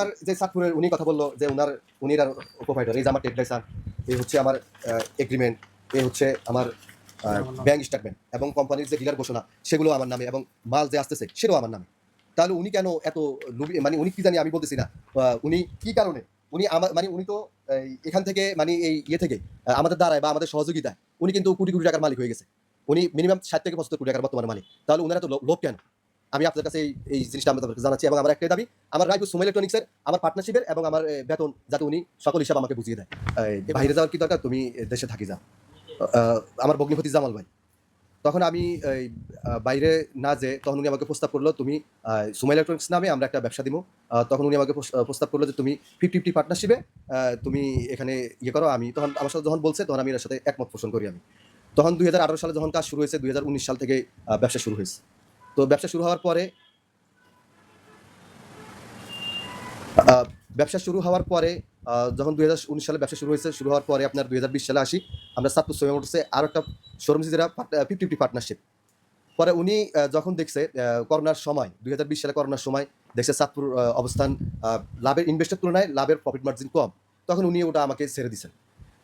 আর যে সাতপুরের উনি কথা বললো যে উনির প্রোভাইডার, এই যে আমার ট্রেড লাইসেন্স, এই হচ্ছে আমার এগ্রিমেন্ট, এই হচ্ছে আমার ব্যাংক স্টেটমেন্ট এবং কোম্পানির যে ডিলার ঘোষণা সেগুলো আমার নামে এবং মাল যে আসতেছে সেটাও আমার নামে। তাহলে উনি কেন এত মানে উনি কি জানি আমি বলতেছি না, উনি কি কারণে উনি আমার মানে উনি তো এখান থেকে মানে এই ইয়ে থেকে আমাদের দ্বারায় বা আমাদের সহযোগিতায় উনি কিন্তু কোটি কোটি টাকার মালিক হয়ে গেছে। উনি মিনিমাম 60 থেকে 75 কোটি টাকার বর্তমানে মালিক। তাহলে উনারা তো লোভ কেন? আমি আপনাদের কাছে এই জিনিসটা আপনাদেরকে জানাচ্ছি এবং আমার একটাই দাবি, আমার রায়পুর সুমা ইলেকট্রনিক্সের আমার পার্টনারশিপের এবং আমার বেতন যাতে উনি সকল হিসাব আমাকে বুঝিয়ে দেয়। বাইরে যাওয়ার কি দরকার, তুমি দেশে থাকি যাও। আমার ভগ্নিপতি জামাল ভাই, তখন আমি এই বাইরে না যেয়ে তখন উনি আমাকে প্রস্তাব করলো, তুমি সুমা ইলেকট্রনিক্স নামে আমরা একটা ব্যবসা দিব। তখন উনি আমাকে প্রস্তাব করলো যে তুমি 50-50 পার্টনারশিপে তুমি এখানে ইয়ে করো। আমি তখন আমার সাথে যখন বলছে তখন আমি এর সাথে একমত পোষণ করি আমি। তখন 2018 সালে যখন কাজ শুরু হয়েছে, 2019 সাল থেকে ব্যবসা শুরু হয়েছে। তো ব্যবসা শুরু হওয়ার পরে আ ব্যবসা শুরু হওয়ার পরে যখন 2019 সালে ব্যবসা শুরু হয়েছে, শুরু হওয়ার পরে আপনার 2020 সালে আসি আমরা সাতপুর সোয়া মোটরসে আরো একটা শোরুম দিয়েছি যেটা 50-50 পার্টনারশিপ। পরে উনি যখন দেখছে করোনার সময় 2020 সালে করোনার সময় দেখছে চাঁদপুর অবস্থান লাভের ইনভেস্টের তুলনায় লাভের প্রফিট মার্জিন কম। তখন উনি ওটা আমাকে ছেড়ে দিছেন।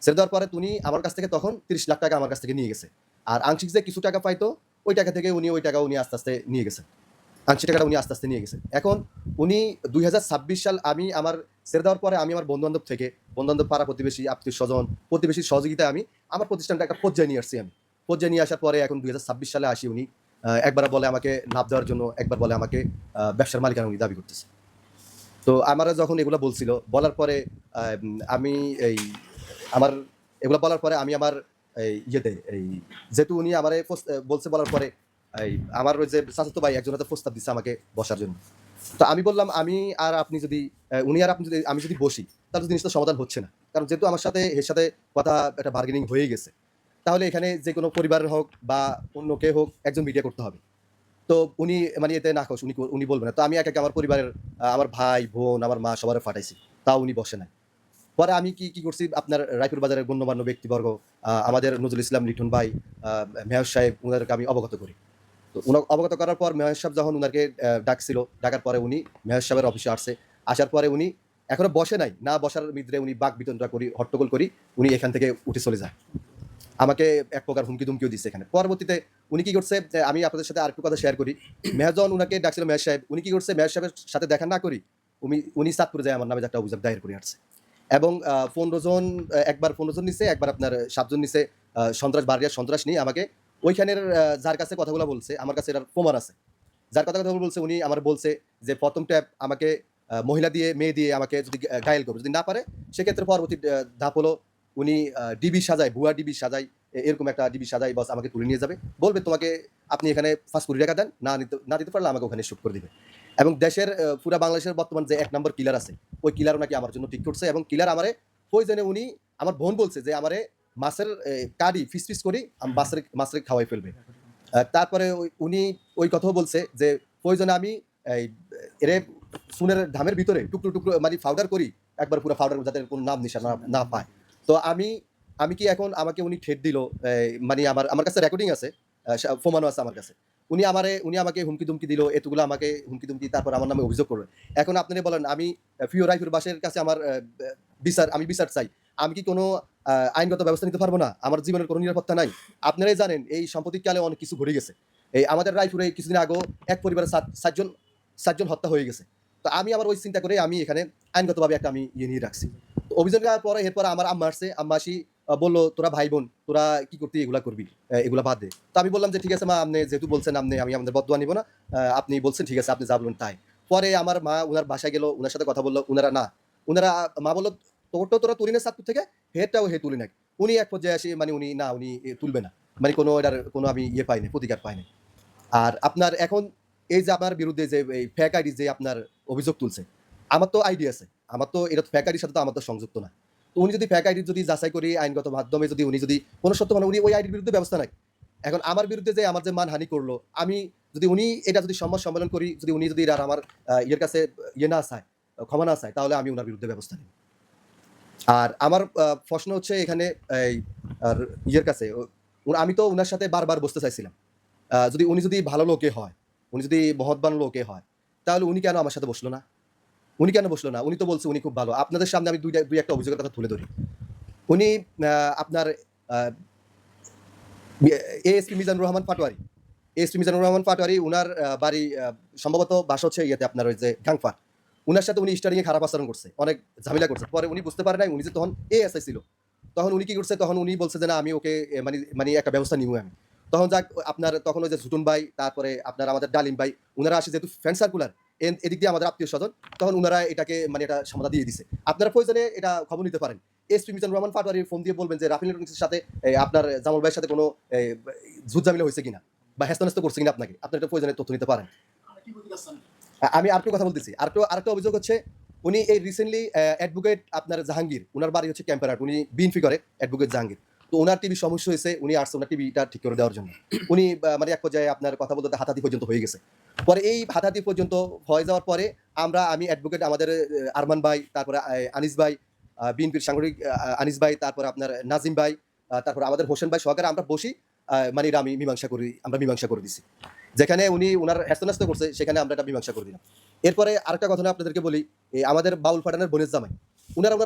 ছেড়ে দেওয়ার পরে উনি আমার কাছ থেকে তখন 30 লাখ টাকা আমার কাছ থেকে নিয়ে গেছে। আর আংশিক যে কিছু টাকা পাইতো ওই টাকা থেকে ওই টাকা উনি আস্তে, আস্তে নিয়ে গেছেন। আংশিক টাকাটা উনি আস্তে, আস্তে নিয়ে গেছেন। এখন উনি 2026 সাল আমি আমার ছেড়ে দেওয়ার পরে আমি আমার বন্ধু-বান্ধব থেকে, বন্ধু-বান্ধব, পাড়া প্রতিবেশী, আত্মীয়স্বজন, প্রতিবেশীর সহযোগিতায় আমি আমার প্রতিষ্ঠানটা একটা পর্যায়ে নিয়ে আসছি আমি। পর্যায়ে নিয়ে আসার পরে এখন 2026 সালে আসি উনি একবার বলে আমাকে লাভ দেওয়ার জন্য, একবার বলে আমাকে ব্যবসার মালিকানা উনি দাবি করতেছে। তো আমারা যখন এগুলা বলছিল, বলার পরে আমি এই আমার এগুলা বলার পরে আমি আমার এই যেহেতু উনি আমারে বলছে বলার পরে এই আমার ওই যে চাচাতো ভাই একজন হয়তো প্রস্তাব দিচ্ছে আমাকে বসার জন্য। তো আমি বললাম আমি আর আপনি যদি উনি আর আপনি যদি আমি যদি বসি তাহলে জিনিসটা সমাধান হচ্ছে না। কারণ যেহেতু আমার সাথে এর সাথে কথা একটা বার্গেনিং হয়ে গেছে। তাহলে এখানে যেকোনো পরিবারের হোক বা অন্য কে হোক একজন মিডিয়া করতে হবে। তো উনি মানে এতে নাখোশ, উনি বলবে না। তো আমি একা আমার পরিবারের আমার ভাই, বোন, আমার মা সবারে পাঠাইছি। তাও উনি বসে নাই। পরে আমি কি করছি, আপনার রায়পুর বাজারের গণ্যমান্য ব্যক্তিবর্গ, আমাদের নজরুল ইসলাম লিটন ভাই, মেয়র সাহেব, উনাদেরকে আমি অবগত করি। তো অবগত করার পর মেয়র সাহেব যখন উনাকে ডাকছিল, ডাকার পরে উনি মেয়র সাহেবের অফিসে আসছে। আসার পরে উনি এখনো বসে নাই। না বসার মিদ্রে উনি বাকবিতণ্ডা করি, হট্টগোল করি, উনি এখান থেকে উঠে চলে যায়। আমাকে এক প্রকার হুমকি-দুমকিও দিচ্ছে এখানে। পরবর্তীতে উনি কি করছে, আমি আপনাদের সাথে আরেকটু কথা শেয়ার করি। মেয়র যখন উনাকে ডাকছিল মেয়র সাহেব, উনি কি করছে, মেয়র সাহেবের সাথে দেখা না করি উনি চাঁদপুরে যায় আমার নামে একটা অভিযোগ দায়ের করে আসছে। এবং ১৫ জন, একবার ১৫ জন নিছে, একবার আপনার ৭ জন নিছে, বাড়িয়ার সন্ত্রাস নিয়ে আমাকে ওইখানের যার কাছে কথাগুলা বলছে, আমার কাছে এটার প্রমাণ আছে। যার কথা বলছে উনি আমার বলছে যে ১ম ট্যাপ আমাকে মহিলা দিয়ে, মেয়ে দিয়ে আমাকে যদি ঘায়েল করবে। যদি না পারে সেক্ষেত্রে পরবর্তী ধাপ হলো উনি ডিবি সাজায়, ভুয়া ডিবি সাজায়, এরকম একটা ডিবি সাজায় বস আমাকে তুলে নিয়ে যাবে। বলবে তোমাকে আপনি এখানে ৫ কোটি টাকা দেন। না দিতে পারলে আমাকে ওখানে শুট করে দিবে। এবং দেশের পুরা বাংলাদেশের বর্তমান যে ১ নম্বর কিলার আছে, ওই কিলারও নাকি আমার জন্য ঠিক করছে এবং কিলার আমারে প্রয়োজনে উনি আমার বোন বলছে যে আমারে মাছের কারি ফিস করি মাছের খাওয়াই ফেলবে। তারপরে উনি ওই কথাও বলছে যে প্রয়োজনে আমি এই এরে চুনের ধামের ভিতরে টুকরো মানে পাউডার করি, একবার পুরো পাউডার যাতে কোনো নাম নিশানা না পায়। তো আমি কি এখন আমাকে উনি ঠেট দিল, মানে আমার কাছে রেকর্ডিং আছে, প্রমাণও আছে আমার কাছে। উনি আমাকে হুমকি-দুমকি দিল, এতগুলো আমাকে হুমকি-দুমকি, তারপর আমার নামে অভিযোগ করলেন। এখন আপনারা বলেন আমি প্রিয় রাইফুর বাসের কাছে আমার আমি বিচার চাই। আমি কি কোনো আইনগত ব্যবস্থা নিতে পারব না? আমার জীবনের কোনো নিরাপত্তা নাই? আপনারাই জানেন এই সাম্প্রতিককালে অনেক কিছু ঘটে গেছে। এই আমাদের রায়পুরে কিছুদিন আগেও এক পরিবারের ৭ জন হত্যা হয়ে গেছে। তো আমি আবার ওই চিন্তা করে আমি এখানে আইনগতভাবে একটা আমি ইয়ে নিয়ে রাখছি। তো অভিযোগ দেওয়ার পরে এরপর আমার আম্মা আসছে। আম্মা আসি বলল, "তোরা ভাই-বোন, তোরা কি করতি এগুলা করবি? এগুলা বাদ দে।" তো আমি বললাম যে, "ঠিক আছে মা, আপনি যেহেতু বলছেন আমি আপনাদের বদদোয়া নিব না। আপনি বলছেন ঠিক আছে, আপনি যা বলবেন তাই।" পরে আমার মা উনার বাসায় গেল, উনার সাথে কথা বলল। উনারা মা বলল, "তোরটাও তোরা তুলি না চাঁদপুর থেকে, হেরটাও হে তুলি নাই।" উনি এক পর্যায়ে আসে মানে উনি তুলবে না। মানে এটার কোনো আমি ইয়ে পাই নাই, প্রতিকার পাই নাই। আর আপনার এখন এই যে আপনার বিরুদ্ধে যে এই ফেক আইডি যে আপনার অভিযোগ তুলছে, আমার তো আইডি আছে। আমার তো এটা ফেক আইডির সাথে তো আমার তো সংযুক্ত না। তো উনি যদি ফেক আইডি যদি যাচাই করি আইনগত মাধ্যমে যদি উনি যদি কোনো সত্য মানে উনি ওই আইডির বিরুদ্ধে ব্যবস্থা নেয়। এখন আমার বিরুদ্ধে যে আমার যে মানহানি করলো, আমি যদি উনি এটা যদি সংবাদ সম্মেলন করি, যদি উনি যদি আর আমার ইয়ের কাছে ইয়ে না চায়, ক্ষমা না চায়, তাহলে আমি উনার বিরুদ্ধে ব্যবস্থা নিব। আর আমার প্রশ্ন হচ্ছে এখানে এই আর ইয়ের কাছে আমি তো উনার সাথে বারবার বসতে চাইছিলাম। উনি যদি ভালো লোকে হয়, উনি যদি মহৎবান লোকে হয়, তাহলে উনি কেন আমার সাথে বসলো না? উনি কেন বসলো না? উনি তো বলছে উনি খুব ভালো। আপনাদের সামনে আমি ২ একটা অভিযোগের কথা তুলে ধরি। উনি আপনার আ এএসপি মিজানুর রহমান পাটোয়ারি। এএসপি মিজানুর রহমান পাটোয়ারি উনার বাড়ি সম্ভবত বাসা হচ্ছে ইয়েতে আপনার ওই যে গাংফা। উনার সাথে উনি স্টারিং এ খারাপ আচরণ করছে। অনেক ঝামেলা করছে। পরে উনি বুঝতে পারে নাই উনি যে তখন এএসআই ছিল। তখন উনি কি করছে? তখন উনি বলছে যে, "না আমি ওকে মানি মানি একটা ব্যবস্থা নিবো আমি।" তখন যাক আপনার তখন ওই যে ঝুটন ভাই, তারপরে আপনার আমাদের ডালিম ভাই, উনারা আসে যেহেতু ফ্রেন্ড সার্কুলার, এদিক দিয়ে আমাদের আত্মীয়স্বজন, তখন উনারা এটাকে মানে এটা সমাধা দিয়ে দিছে। আপনারা প্রয়োজনে এটা খবর নিতে পারেন। এসপি মিজানুর রহমান পাটোয়ারি ফোন দিয়ে বলবেন যে, "রাফেল ইলেকট্রনিক্সের সাথে আপনার জামাল ভাইয়ের সাথে কোনো ঝুট-ঝামেলা হইছে কিনা? বা হেস্তনেস্ত করছে কিনা আপনাকে?" আপনারা এটা প্রয়োজনে তথ্য নিতে পারেন। আমি আরেকটু কথা বলতেছি। আরেকটা অভিযোগ হচ্ছে উনি এই রিসেন্টলি অ্যাডভোকেট আপনার জাহাঙ্গীর, উনার বাড়ি হচ্ছে ক্যাম্পারহাট। উনি বিএনপি করে অ্যাডভোকেট জাহাঙ্গীর। তো উনার টিভির সমস্যা হইছে, উনি আসছে উনার টিভিটা ঠিক করে দেওয়ার জন্য। উনি মানে এক পর্যায়ে আপনার কথা বলতে হাতাহাতি পর্যন্ত হয়ে গেছে। পরে এই হাতাহাতি পর্যন্ত হয়ে যাওয়ার পরে আমি অ্যাডভোকেট আমাদের আরমান ভাই, তারপরে আনিস ভাই, বিএনপির সাংগঠনিক আনিস ভাই, তারপরে আপনার নাজিম ভাই, তারপরে আমাদের হোসেন ভাই সহকারে আমরা বসি মানে এটা আমরা মীমাংসা করে দিছি। যেখানে উনি উনার হেস্তনেস্ত করছে সেখানে আমরা এটা মীমাংসা করে দিলাম। এরপরে আরেকটা ঘটনা আপনাদেরকে বলি। আমাদের বাউল ফাটানের বোনের জামাই। উনারা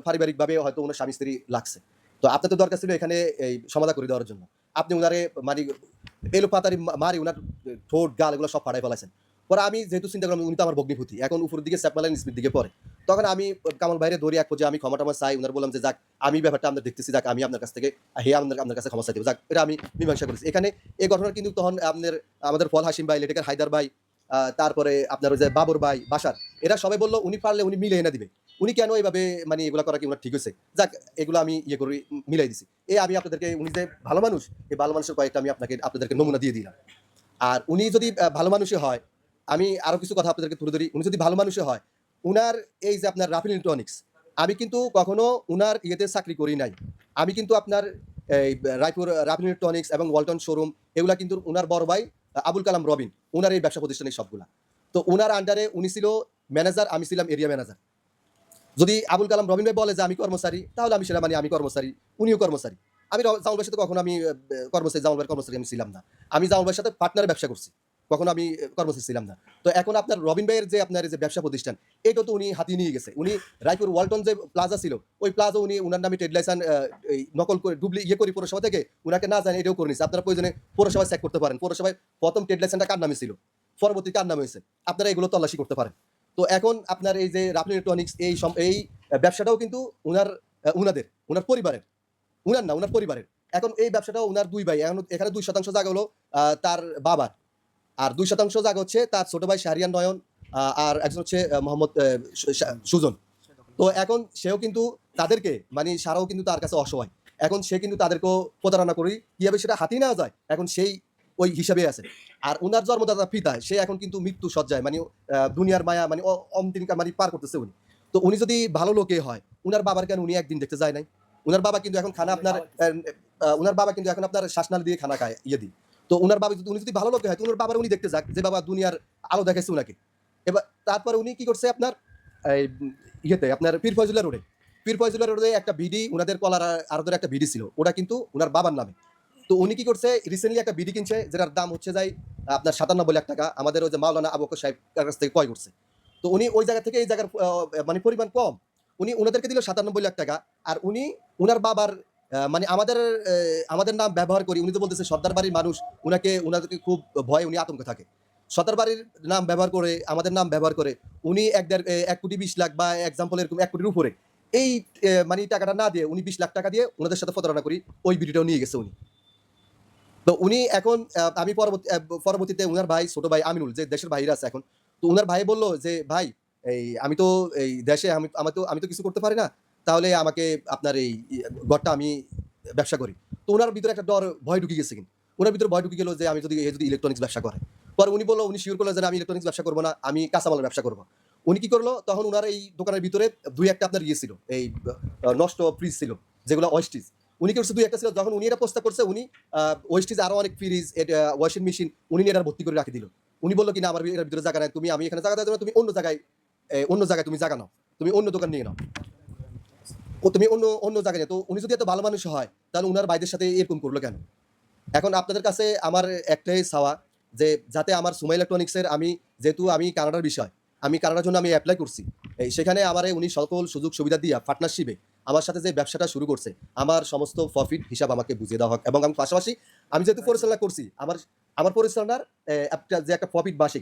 পারিবারিকভাবে হয়তো উনার স্বামী-স্ত্রী লাগছে। তো আপনার তো দরকার ছিল এখানে এই সমাধা করে দেওয়ার জন্য। আপনি উনারে মানি এলোপাতাড়ি মারি উনার ঠোঁট, গাল এগুলো সব ফাটায় ফেলাইছেন। পরে আমি যেহেতু চিন্তা করলাম উনি তো আমার ভগ্নিপতি। এখন উপরের দিকে স্যাপ মারলেন নিচের দিকে পড়ে। তখন আমি কামাল ভাইরে ধরি এক পর্যায়ে আমি ক্ষমা-টমা চাই। উনারে বললাম যে, "যাক আমি ব্যাপারটা আমরা দেখতেছি। যাক আমি আপনার কাছ থেকে আপনার কাছে ক্ষমা চাইতেছি। যাক এটা আমি মীমাংসা করেছি।" এখানে এই ঘটনা কিন্তু তখন আমাদের ফল হাসিম ভাই, লেটেকার হায়দার ভাই, তারপরে আপনার ওই যে বাবর ভাই, বাশার এরা সবাই বলল উনি পারলে উনি মিলে এনে দিবে। উনি কেন এভাবে মানে এগুলা করা কি উনার ঠিক হইছে? যাক এগুলো আমি ইয়ে করি মিলাই দিছি। আমি আপনাদেরকে উনি যে ভালো মানুষ, এই ভালো মানুষের কয়েকটা আমি আপনাদেরকে নমুনা দিয়ে দিলাম। আর উনি যদি ভালো মানুষই হয়, আমি আরো কিছু কথা আপনাদেরকে তুলে ধরি। উনি যদি ভালো মানুষই হয়, উনার এই যে আপনার রাফেল ইলেকট্রনিক্স, আমি কিন্তু কখনো উনার ইয়েতে চাকরি করি নাই। আমি কিন্তু আপনার এই রায়পুর রাফেল ইলেকট্রনিক্স এবং ওয়ালটন শোরুম এগুলা কিন্তু উনার বড় ভাই আবুল কালাম রবিন, উনার এই ব্যবসা প্রতিষ্ঠানের সবগুলা। তো উনার আন্ডারে উনি ছিল ম্যানেজার, আমি ছিলাম এরিয়া ম্যানেজার। যদি আবুল কালাম রবিন ভাই বলে যে আমি কর্মচারী, তাহলে আমি সেটা মানি আমি কর্মচারী, উনিও কর্মচারী। আমি জামাল ভাইয়ের সাথে কখনো আমি জামাল ভাইয়ের কর্মচারী আমি ছিলাম না। আমি জামাল ভাইয়ের সাথে পার্টনারে ব্যবসা করছি। কখনো আমি কর্মচারী ছিলাম না। তো এখন আপনার রবিন ভাইয়ের যে আপনার এই যে ব্যবসা প্রতিষ্ঠান, এটা তো উনি হাতিয়ে নিয়ে গেছে। উনি রায়পুর ওয়ালটন যে প্লাজা ছিল, ওই প্লাজা উনি উনার নামে ট্রেড লাইসেন্স এই নকল করে করি পৌরসভা থেকে উনাকে না জানি এটাও করে নিছে। আপনারা প্রয়োজনে পৌরসভায় চেক করতে পারেন। পৌরসভায় ১ম ট্রেড লাইসেন্সটা কার নামে ছিল? পরবর্তী কার নামে হয়েছে? আপনারা এগুলো তল্লাশি করতে পারেন। তো এখন আপনার এই যে রাফেল ইলেকট্রনিক্স এই ব্যবসাটাও কিন্তু উনার পরিবারের। উনার না, উনার পরিবারের। এখন এই ব্যবসাটাও উনার ২ ভাই। এখন এখানে ২% জায়গা হলো তার বাবার। আর ২% জায়গা হচ্ছে তার ছোট ভাই শাহরিয়ার নয়ন, আর একজন হচ্ছে মোহাম্মদ সুজন। তো এখন সেও কিন্তু তাদেরকে মানে সারাও কিন্তু তার কাছে অসহায়। এখন সে কিন্তু তাদেরকেও প্রতারণা করি কিভাবে সেটা হাতিয়ে নেওয়া যায়? এখন সেই ওই হিসাবেই আছে। আর উনার জন্মদাতা পিতা সে এখন কিন্তু মৃত্যু শয্যায় মানে দুনিয়ার মায়া মানে অন্তিম মানে পার করতেছে উনি। তো উনি যদি ভালো লোকে হয়, উনার বাবার কেন উনি একদিন দেখতে যায় নাই? উনার বাবা কিন্তু এখন খানা আপনার উনার বাবা কিন্তু এখন আপনার শ্বাসনালী দিয়ে খানা খায় ইয়ে দিয়ে। তো উনার বাবা যদি উনি যদি ভালো লোকে হয়, তো উনার বাবার উনি দেখতে যাক যে বাবা দুনিয়ার আলো দেখাইছে উনাকে। তারপরে উনি কি করছে আপনার এই ইয়েতে আপনার পীর ফয়জুল্লাহ রোডে। পীর ফয়জুল্লাহ রোডে একটা বিডি উনাদের কলার আড়তের একটা বিডি ছিল। ওটা কিন্তু উনার বাবার নামে। তো উনি কি করছে রিসেন্টলি একটা বিডি কিনছে যেটার দাম হচ্ছে যাই আপনার ৯৭ লাখ টাকা। আমাদের ওই যে মাওলানা আবু বকর সাহেব তার কাছ থেকে ক্রয় করছে। তো উনি ওই জায়গা থেকে এই জায়গার মানে পরিমাণ কম। উনি উনাদেরকে দিল ৯৭ লাখ টাকা। আর উনি উনার বাবার মানে আমাদের নাম ব্যবহার করি। উনি তো বলতেছে সর্দার বাড়ির মানুষ উনাদেরকে খুব ভয়ে উনি আতঙ্কে থাকে। সর্দার বাড়ির নাম ব্যবহার করে, আমাদের নাম ব্যবহার করে উনি ১,২০,০০,০০০ বা এক্সাম্পল এরকম ১ কোটির উপরে এই মানে টাকাটা না দিয়ে উনি ২০ লাখ টাকা দিয়ে উনাদের সাথে প্রতারণা করি ওই বিডিটাও নিয়ে গেছে উনি। তো উনি এখন আমি পরবর্তীতে উনার ভাই, ছোট ভাই আমিনুল যে দেশের বাইরে আছে এখন। তো উনার ভাই বলল যে, "ভাই আমি তো এই দেশে আমি তো কিছু করতে পারি না। তাহলে আমাকে আপনার এই ঘরটা আমি ব্যবসা করি।" তো উনার ভিতরে একটা ভয় ঢুকে গেছে কিন্তু। উনার ভিতরে ভয় ঢুকে গেল যে এ যদি ইলেকট্রনিক্স ব্যবসা করে। পরে উনি বলল উনি সিওর করল যে, "আমি ইলেকট্রনিক্স ব্যবসা করব না। আমি কাঁচামালের ব্যবসা করব।" উনি কি করল তখন উনার এই দোকানের ভিতরে ২-১ টা আপনার ইয়ে ছিল। এই নষ্ট ফ্রিজ ছিল যেগুলো ওয়েস্টেজ। উনি কি করছে ২-১ টা ছিল যখন উনি এটা প্রস্তাব করছে উনি ওয়েস্টেজ আরো অনেক ফ্রিজ, ওয়াশিং মেশিন উনি এটার ভর্তি করে রাখে দিল। উনি বলল কি না আমার এটার ভিতরে জায়গা নাই। আমি এখানে জায়গা দেব না, তুমি অন্য জায়গায় তুমি জায়গা নাও। তুমি অন্য দোকান নিয়ে নাও। তুমি অন্য জায়গায় নিয়ে তো উনি যদি এত ভালো মানুষ হয় তাহলে উনার ভাইদের সাথে এরকম করলো কেন? এখন আপনাদের কাছে আমার একটাই চাওয়া যে যাতে আমার সুমা ইলেকট্রনিক্স এর যেহেতু আমি কানাডার বিষয়। আমি কানাডার জন্য আমি অ্যাপ্লাই করছি। সেখানে আমারে উনি সকল সুযোগ সুবিধা দিয়া পার্টনারশিপে আমার সাথে যে ব্যবসাটা শুরু করছে, আমার সমস্ত প্রফিট হিসাব আমাকে বুঝিয়ে দেওয়া হোক এবং আমি পাশাপাশি আমি যেহেতু পরিচালনা করছি, আমার আমার পরিচালনার একটা যে একটা প্রফিট মাসিক